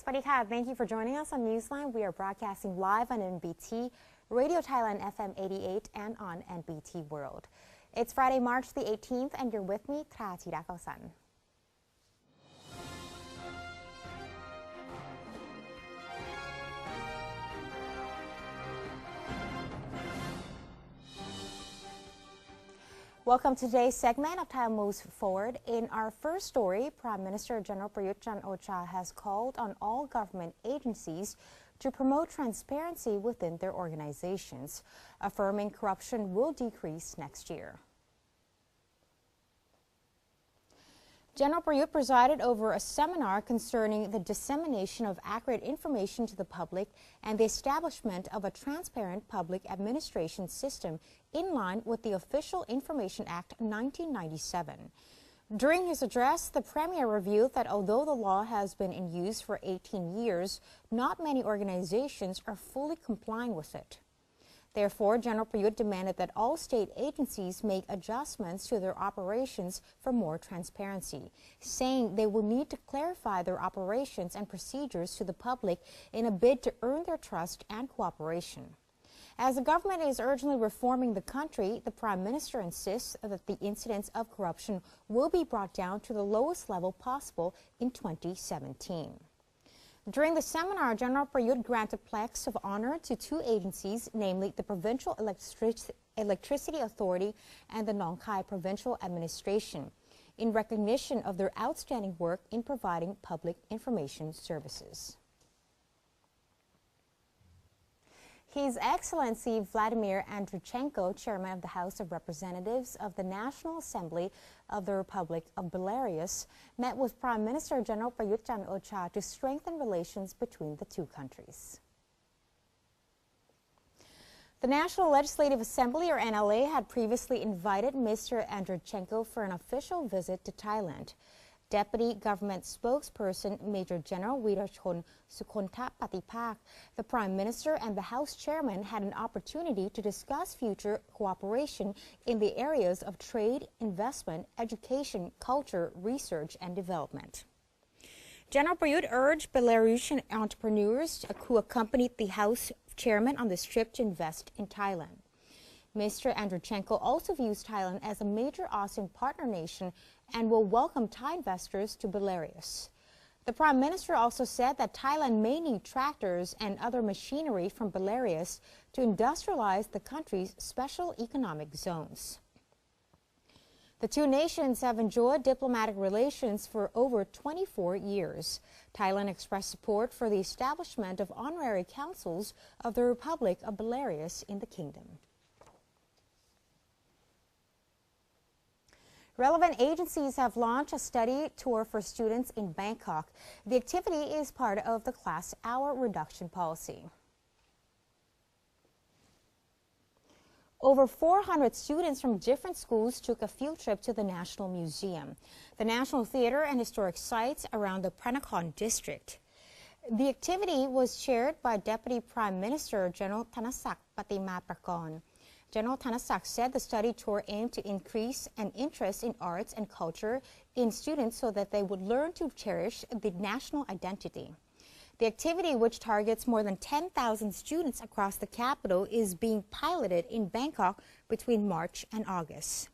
Sawasdee ka. Thank you for joining us on Newsline. We are broadcasting live on NBT, Radio Thailand FM 88 and on NBT World. It's Friday, March the 18th and you're with me, Tra Chirakosan. Welcome to today's segment of Thailand Moves Forward. In our first story, Prime Minister General Prayut Chan-o-cha has called on all government agencies to promote transparency within their organizations, affirming corruption will decrease next year. General Prayut presided over a seminar concerning the dissemination of accurate information to the public and the establishment of a transparent public administration system in line with the Official Information Act 1997. During his address, the Premier revealed that although the law has been in use for 18 years, not many organizations are fully complying with it. Therefore, General Prayut demanded that all state agencies make adjustments to their operations for more transparency, saying they will need to clarify their operations and procedures to the public in a bid to earn their trust and cooperation. As the government is urgently reforming the country, the Prime Minister insists that the incidence of corruption will be brought down to the lowest level possible in 2017. During the seminar, General Prayut granted plaques of honor to two agencies, namely the Provincial Electricity Authority and the Nong Khai Provincial Administration, in recognition of their outstanding work in providing public information services. His Excellency Vladimir Andreychenko, Chairman of the House of Representatives of the National Assembly of the Republic of Belarus, met with Prime Minister General Prayut Chan-o-cha to strengthen relations between the two countries. The National Legislative Assembly, or NLA, had previously invited Mr. Andreychenko for an official visit to Thailand. Deputy Government Spokesperson Major General Wirachon Sukhontha Patipak, the Prime Minister and the House Chairman had an opportunity to discuss future cooperation in the areas of trade, investment, education, culture, research and development. General Prayut urged Belarusian entrepreneurs who accompanied the House Chairman on this trip to invest in Thailand. Mr. Andreychenko also views Thailand as a major ASEAN partner nation and will welcome Thai investors to Belarus. The Prime Minister also said that Thailand may need tractors and other machinery from Belarus to industrialize the country's special economic zones. The two nations have enjoyed diplomatic relations for over 24 years. Thailand expressed support for the establishment of honorary councils of the Republic of Belarus in the kingdom. Relevant agencies have launched a study tour for students in Bangkok. The activity is part of the class hour reduction policy. Over 400 students from different schools took a field trip to the National Museum, the National Theatre and historic sites around the Pranakhon district. The activity was chaired by Deputy Prime Minister General Thanasak Patimaprakon. General Thanasak said the study tour aimed to increase an interest in arts and culture in students so that they would learn to cherish the national identity. The activity, which targets more than 10,000 students across the capital, is being piloted in Bangkok between March and August.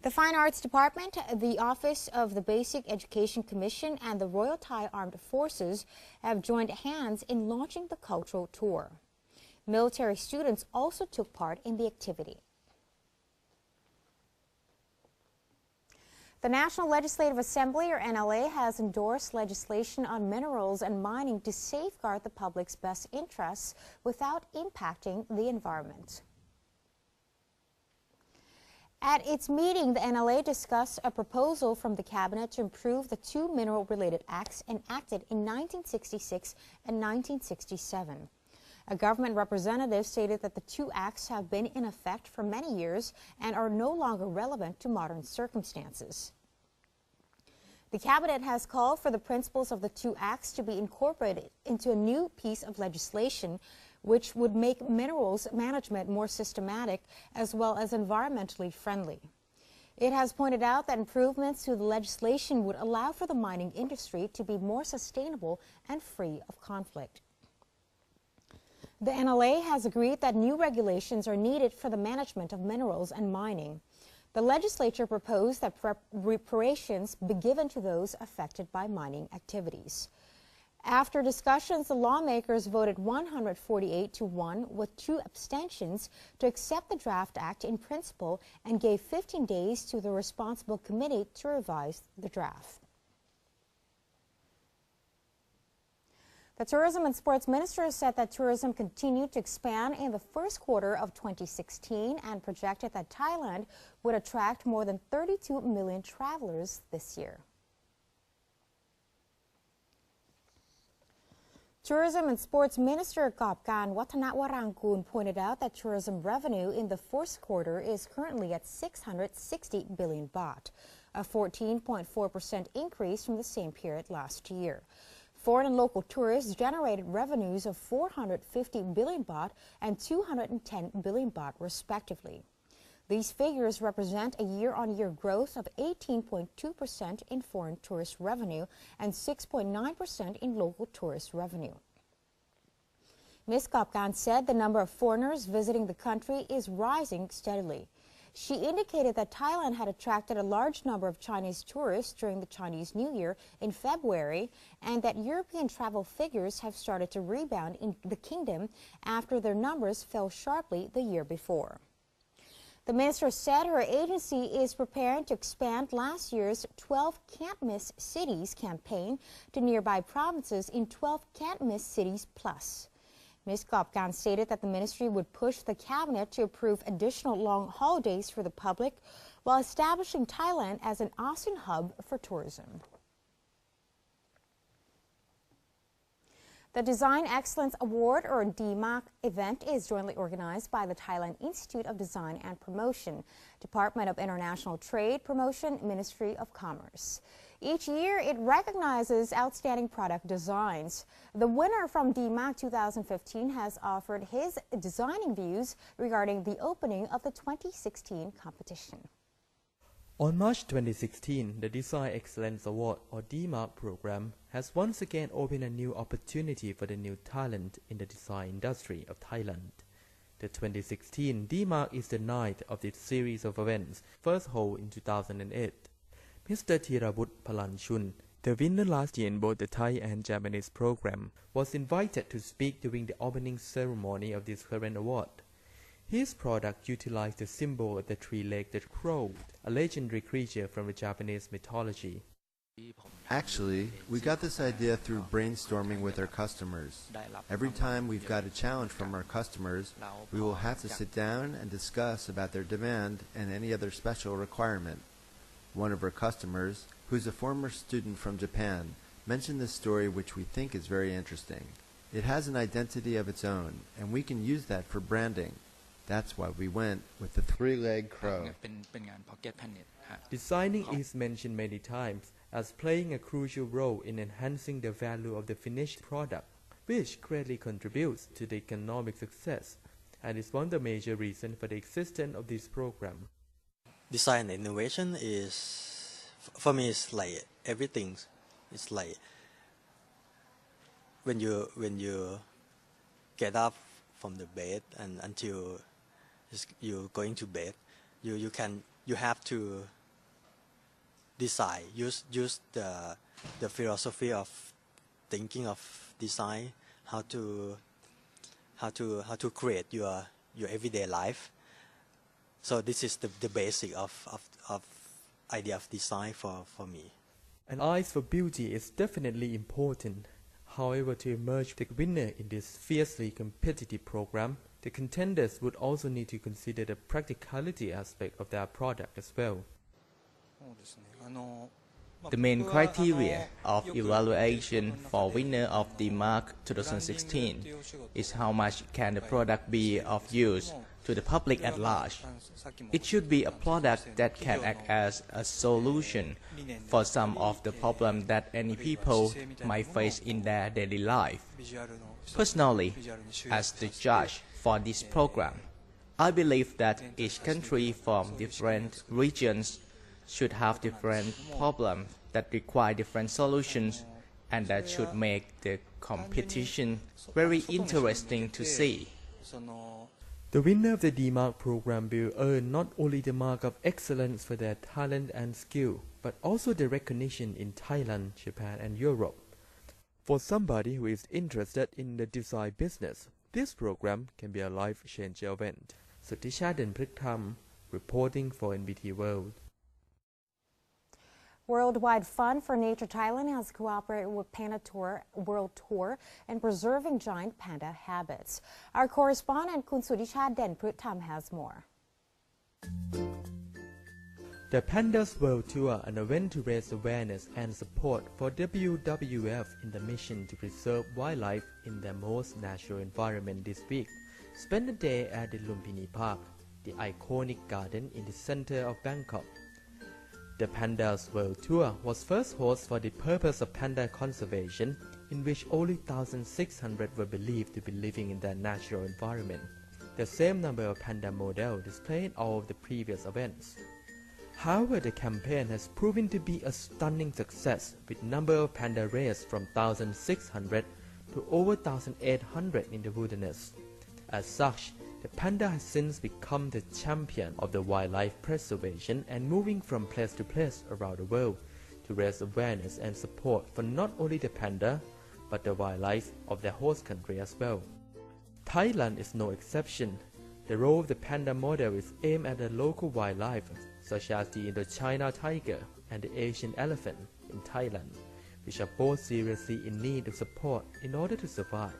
The Fine Arts Department, the Office of the Basic Education Commission, and the Royal Thai Armed Forces have joined hands in launching the cultural tour. Military students also took part in the activity. The National Legislative Assembly, or NLA, has endorsed legislation on minerals and mining to safeguard the public's best interests without impacting the environment. At its meeting, the NLA discussed a proposal from the Cabinet to improve the two mineral-related acts enacted in 1966 and 1967. A government representative stated that the two acts have been in effect for many years and are no longer relevant to modern circumstances. The Cabinet has called for the principles of the two acts to be incorporated into a new piece of legislation which would make minerals management more systematic as well as environmentally friendly. It has pointed out that improvements to the legislation would allow for the mining industry to be more sustainable and free of conflict. The NLA has agreed that new regulations are needed for the management of minerals and mining. The legislature proposed that reparations be given to those affected by mining activities. After discussions, the lawmakers voted 148 to 1 with 2 abstentions to accept the draft act in principle and gave 15 days to the responsible committee to revise the draft. The Tourism and Sports Minister said that tourism continued to expand in the first quarter of 2016 and projected that Thailand would attract more than 32 million travelers this year. Tourism and Sports Minister Gopkan Wattanawarankul pointed out that tourism revenue in the first quarter is currently at 660 billion baht, a 14.4% increase from the same period last year. Foreign and local tourists generated revenues of 450 billion baht and 210 billion baht respectively. These figures represent a year-on-year growth of 18.2% in foreign tourist revenue and 6.9% in local tourist revenue. Ms. Gopkan said the number of foreigners visiting the country is rising steadily. She indicated that Thailand had attracted a large number of Chinese tourists during the Chinese New Year in February and that European travel figures have started to rebound in the kingdom after their numbers fell sharply the year before. The minister said her agency is preparing to expand last year's 12 Can't Miss Cities campaign to nearby provinces in 12 Can't Miss Cities Plus. Ms. Gopkan stated that the ministry would push the cabinet to approve additional long holidays for the public while establishing Thailand as an ASEAN hub for tourism. The Design Excellence Award, or DMAC, event is jointly organized by the Thailand Institute of Design and Promotion, Department of International Trade Promotion, Ministry of Commerce. Each year, it recognizes outstanding product designs. The winner from DMAC 2015 has offered his designing views regarding the opening of the 2016 competition. On March 2016, the Design Excellence Award, or DMAC program, has once again opened a new opportunity for the new talent in the design industry of Thailand. The 2016 DMAC is the ninth of this series of events, first held in 2008. Mr. Thirabut Palanchun, the winner last year in both the Thai and Japanese program, was invited to speak during the opening ceremony of this current award. His product utilized the symbol of the three-legged crow, a legendary creature from the Japanese mythology. Actually, we got this idea through brainstorming with our customers. Every time we've got a challenge from our customers, we will have to sit down and discuss about their demand and any other special requirement. One of our customers, who's a former student from Japan, mentioned this story which we think is very interesting. It has an identity of its own, and we can use that for branding. That's why we went with the three-legged crow. Designing is mentioned many times as playing a crucial role in enhancing the value of the finished product, which greatly contributes to the economic success, and is one of the major reasons for the existence of this program. Design and innovation is, for me, it's like everything. It's like when you get up from the bed and until you're going to bed, you have to design. Use the philosophy of thinking of design, how to create your everyday life. So this is the basic of idea of design for me. An eye for beauty is definitely important. However, to emerge the winner in this fiercely competitive program, the contenders would also need to consider the practicality aspect of their product as well. The main criteria of evaluation for winner of the DMAC 2016 is how much can the product be of use to the public at large. It should be a product that can act as a solution for some of the problems that any people might face in their daily life. Personally, as the judge for this program, I believe that each country from different regions should have different problems that require different solutions, and that should make the competition very interesting to see. The winner of the DMARC program will earn not only the mark of excellence for their talent and skill, but also the recognition in Thailand, Japan, and Europe. For somebody who is interested in the design business, this program can be a life-changing event. Sutisha Denpritham, reporting for NBT World. Worldwide Fund for Nature Thailand has cooperated with Panda World Tour in preserving giant panda habits. Our correspondent Kun Sutisha Denpritham has more. The Pandas World Tour, an event to raise awareness and support for WWF in the mission to preserve wildlife in their most natural environment this week, spent a day at the Lumpini Park, the iconic garden in the center of Bangkok. The Pandas World Tour was first hosted for the purpose of panda conservation, in which only 1,600 were believed to be living in their natural environment, the same number of panda models displayed in all of the previous events. However, the campaign has proven to be a stunning success, with number of panda raised from 1,600 to over 1,800 in the wilderness. As such, the panda has since become the champion of the wildlife preservation and moving from place to place around the world to raise awareness and support for not only the panda, but the wildlife of their host country as well. Thailand is no exception. The role of the panda model is aimed at the local wildlife, such as the Indochina tiger and the Asian elephant in Thailand, which are both seriously in need of support in order to survive.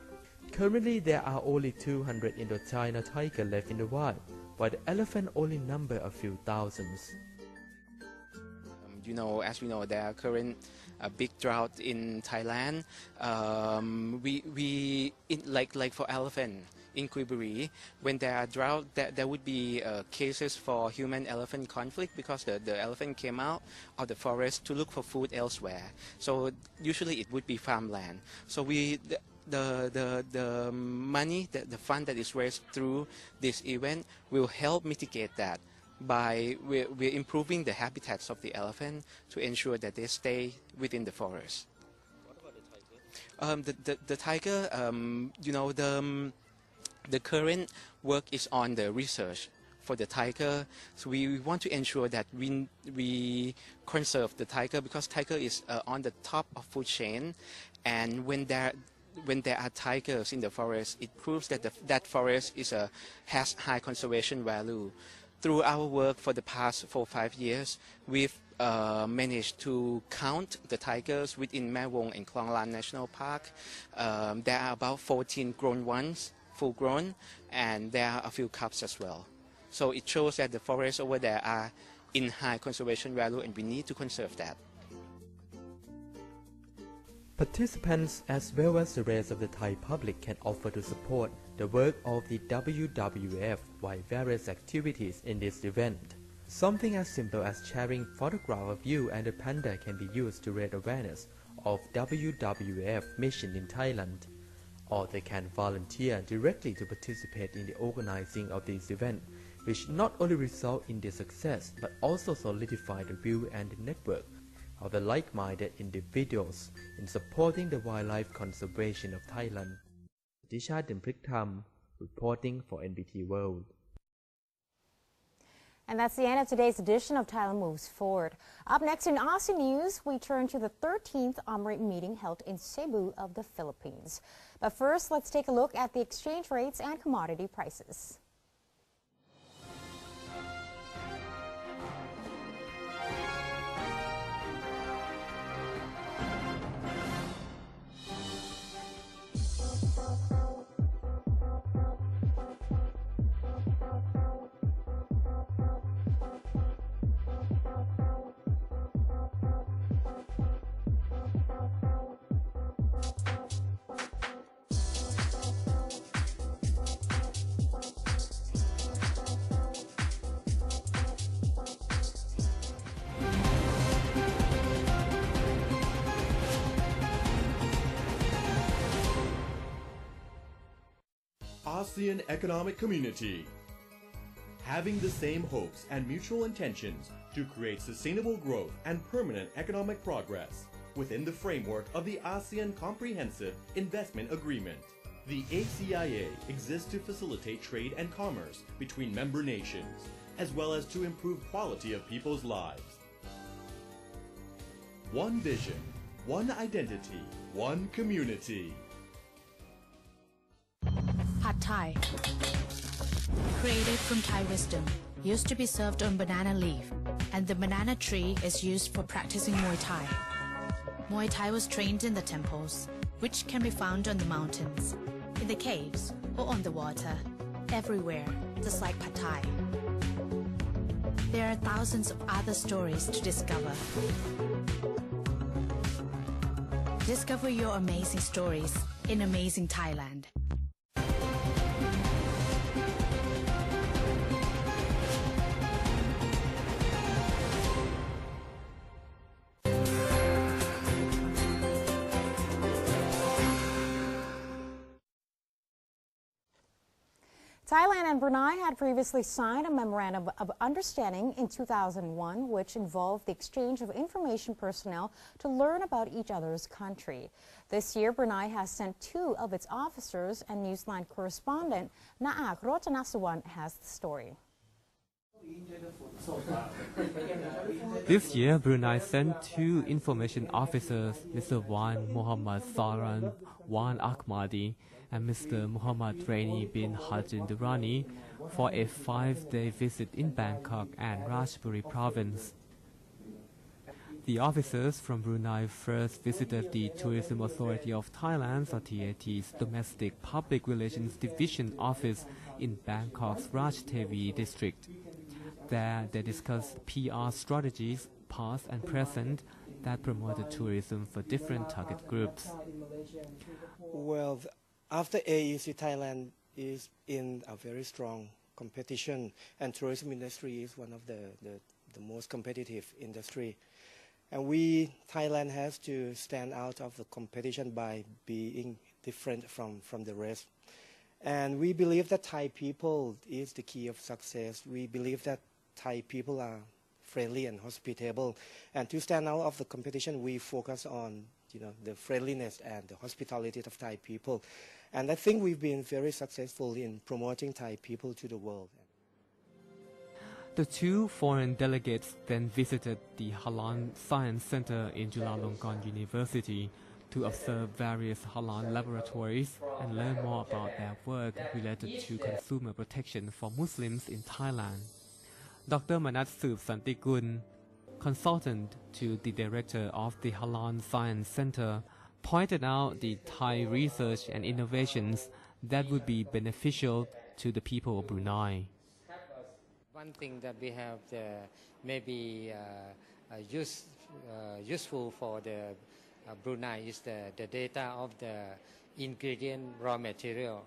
Currently, there are only 200 Indochina tiger left in the wild, while the elephant only number a few thousands. As we know, there are current big drought in Thailand. Like for elephant in Kuiburi, when there are drought, there would be cases for human-elephant conflict because the elephant came out of the forest to look for food elsewhere. So usually it would be farmland. So the money, the fund that is raised through this event will help mitigate that by we're improving the habitats of the elephant to ensure that they stay within the forest. What about the tiger? The current work is on the research for the tiger. So we want to ensure that we conserve the tiger because tiger is on the top of food chain, and when there are tigers in the forest, it proves that that forest has high conservation value. Through our work for the past 4 or 5 years, we've managed to count the tigers within Mae Wong and Klong Lan National Park. There are about 14 grown ones, full grown, and there are a few cubs as well. So it shows that the forests over there are in high conservation value, and we need to conserve that. Participants as well as the rest of the Thai public can offer to support the work of the WWF by various activities in this event. Something as simple as sharing photographs of you and the panda can be used to raise awareness of WWF mission in Thailand. Or they can volunteer directly to participate in the organizing of this event, which not only result in their success but also solidify the view and the network of the like-minded individuals in supporting the wildlife conservation of Thailand. Tisha Denpritham, reporting for NBT World. And that's the end of today's edition of Thailand Moves Forward. Up next in ASEAN News, we turn to the 13th UMRIC meeting held in Cebu of the Philippines. But first, let's take a look at the exchange rates and commodity prices. ASEAN Economic Community. Having the same hopes and mutual intentions to create sustainable growth and permanent economic progress within the framework of the ASEAN Comprehensive Investment Agreement. The ACIA exists to facilitate trade and commerce between member nations, as well as to improve quality of people's lives. One vision, one identity, one community. Pad Thai. Created from Thai wisdom, used to be served on banana leaf, and the banana tree is used for practicing Muay Thai. Muay Thai was trained in the temples, which can be found on the mountains, in the caves, or on the water, everywhere, just like Pad Thai. There are thousands of other stories to discover. Discover your amazing stories in amazing Thailand. Thailand and Brunei had previously signed a memorandum of understanding in 2001, which involved the exchange of information personnel to learn about each other's country. This year, Brunei has sent 2 of its officers, and Newsline correspondent Naak Rotanasuwan has the story. This year, Brunei sent 2 information officers, Mr. Wan Muhammad Saran Wan Ahmadi and Mr. Muhammad Raini bin Hajin Durrani, for a 5-day visit in Bangkok and Ratchaburi province. The officers from Brunei first visited the Tourism Authority of Thailand, or TAT's Domestic Public Relations Division office in Bangkok's Ratchathani district. There, they discussed PR strategies, past and present, that promoted tourism for different target groups. Well, after AEC, Thailand is in a very strong competition, and tourism industry is one of the most competitive industry. And Thailand has to stand out of the competition by being different from the rest. And we believe that Thai people is the key of success. We believe that Thai people are friendly and hospitable. And to stand out of the competition, we focus on the friendliness and the hospitality of Thai people. And I think we've been very successful in promoting Thai people to the world. The 2 foreign delegates then visited the Halal Science Center in Chulalongkorn University to observe various halal laboratories and learn more about their work related to consumer protection for Muslims in Thailand. Dr. Manat Soop Santikun, consultant to the director of the Halal Science Center, pointed out the Thai research and innovations that would be beneficial to the people of Brunei. One thing that we have maybe useful for the Brunei is the data of the ingredient raw material.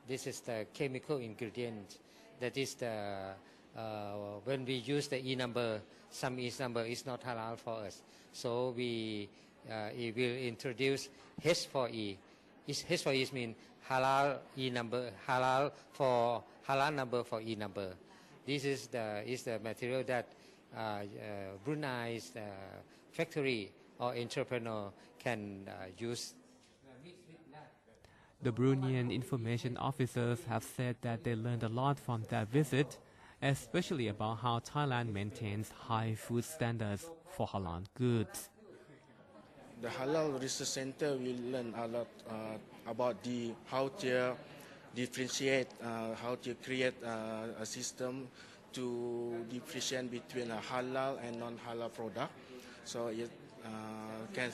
This is the chemical ingredient. That is when we use the E number, some E number is not halal for us. So we will introduce H4E. H4E means halal E number, halal number for E number. This is the material that Brunei's factory or entrepreneur can use. The Bruneian information officers have said that they learned a lot from their visit, especially about how Thailand maintains high food standards for halal goods. The Halal Research Center will learn a lot about how to differentiate, how to create a system to differentiate between a halal and non-halal product. So it can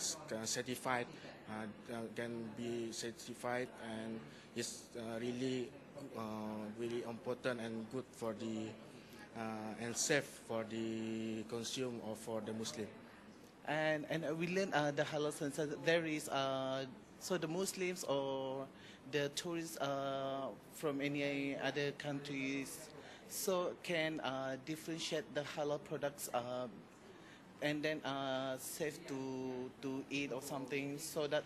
be certified, and it's really important and good for and safe for the consumer or for the Muslim. And we learn the halal center. There is so the Muslims or the tourists from any other countries so can differentiate the halal products and then safe to eat or something, so that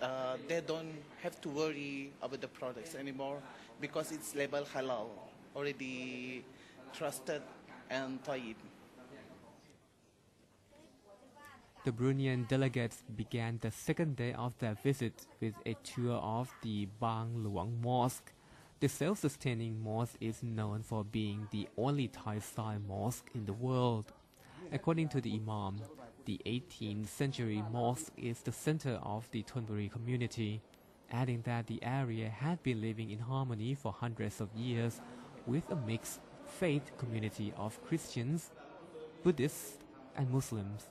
they don't have to worry about the products anymore because it's labeled halal, already trusted and tayyib. The Bruneian delegates began the second day of their visit with a tour of the Bang Luang Mosque. The self-sustaining mosque is known for being the only Thai-style mosque in the world. According to the Imam, the 18th century mosque is the center of the Thonburi community, adding that the area had been living in harmony for hundreds of years with a mixed faith community of Christians, Buddhists, and Muslims.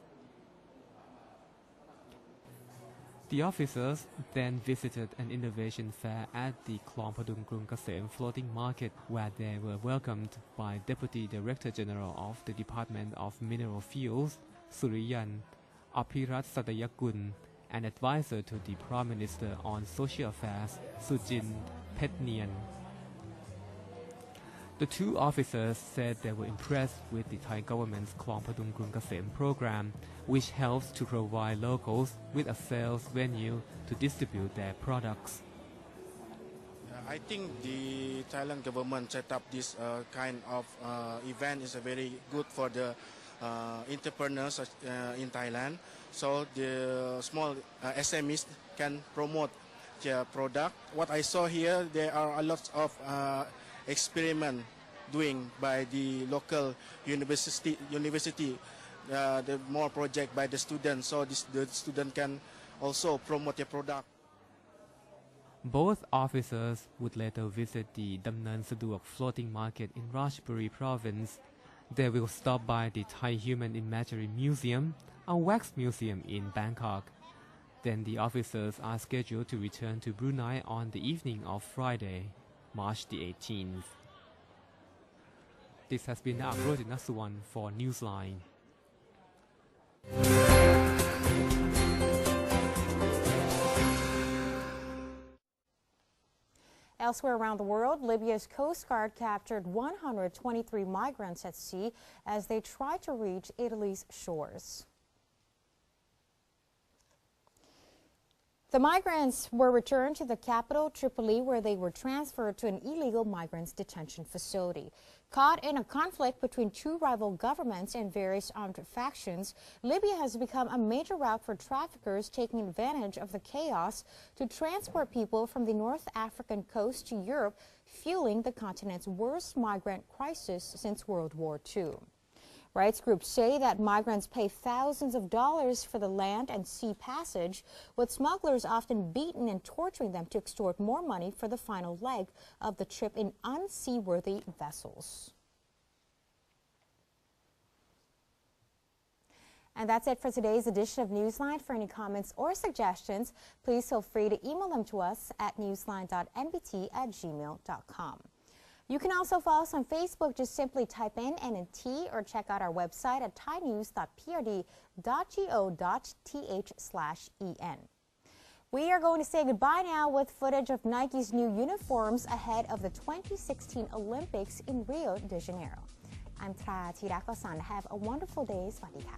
The officers then visited an innovation fair at the Klong Padung Krung Kasem floating market, where they were welcomed by Deputy Director General of the Department of Mineral Fuels, Suriyan Apirat Satayakun, and advisor to the Prime Minister on Social Affairs, Sujin Petnian. The two officers said they were impressed with the Thai government's Klong Padung Krung Kasem program, which helps to provide locals with a sales venue to distribute their products. I think the Thailand government set up this kind of event is very good for the entrepreneurs in Thailand. So the small SMEs can promote their product. What I saw here, there are a lot of experiment doing by the local university, the more project by the students, so the student can also promote their product. Both officers would later visit the Damnan Saduak floating market in Ratchaburi province. They will stop by the Thai Human Imagery Museum, a wax museum in Bangkok. Then the officers are scheduled to return to Brunei on the evening of Friday, March the 18th. This has been Nagrojit Nasuwan for Newsline. Elsewhere around the world, Libya's Coast Guard captured 123 migrants at sea as they tried to reach Italy's shores. The migrants were returned to the capital, Tripoli, where they were transferred to an illegal migrants detention facility. Caught in a conflict between two rival governments and various armed factions, Libya has become a major route for traffickers taking advantage of the chaos to transport people from the North African coast to Europe, fueling the continent's worst migrant crisis since World War II. Rights groups say that migrants pay thousands of dollars for the land and sea passage, with smugglers often beating and torturing them to extort more money for the final leg of the trip in unseaworthy vessels. And that's it for today's edition of Newsline. For any comments or suggestions, please feel free to email them to us at newsline.nbt@gmail.com. You can also follow us on Facebook. Just simply type in NNT or check out our website at thainews.prd.go.th/en. We are going to say goodbye now with footage of Nike's new uniforms ahead of the 2016 Olympics in Rio de Janeiro. I'm Tra Tirakosan. Have a wonderful day. Swadee ka.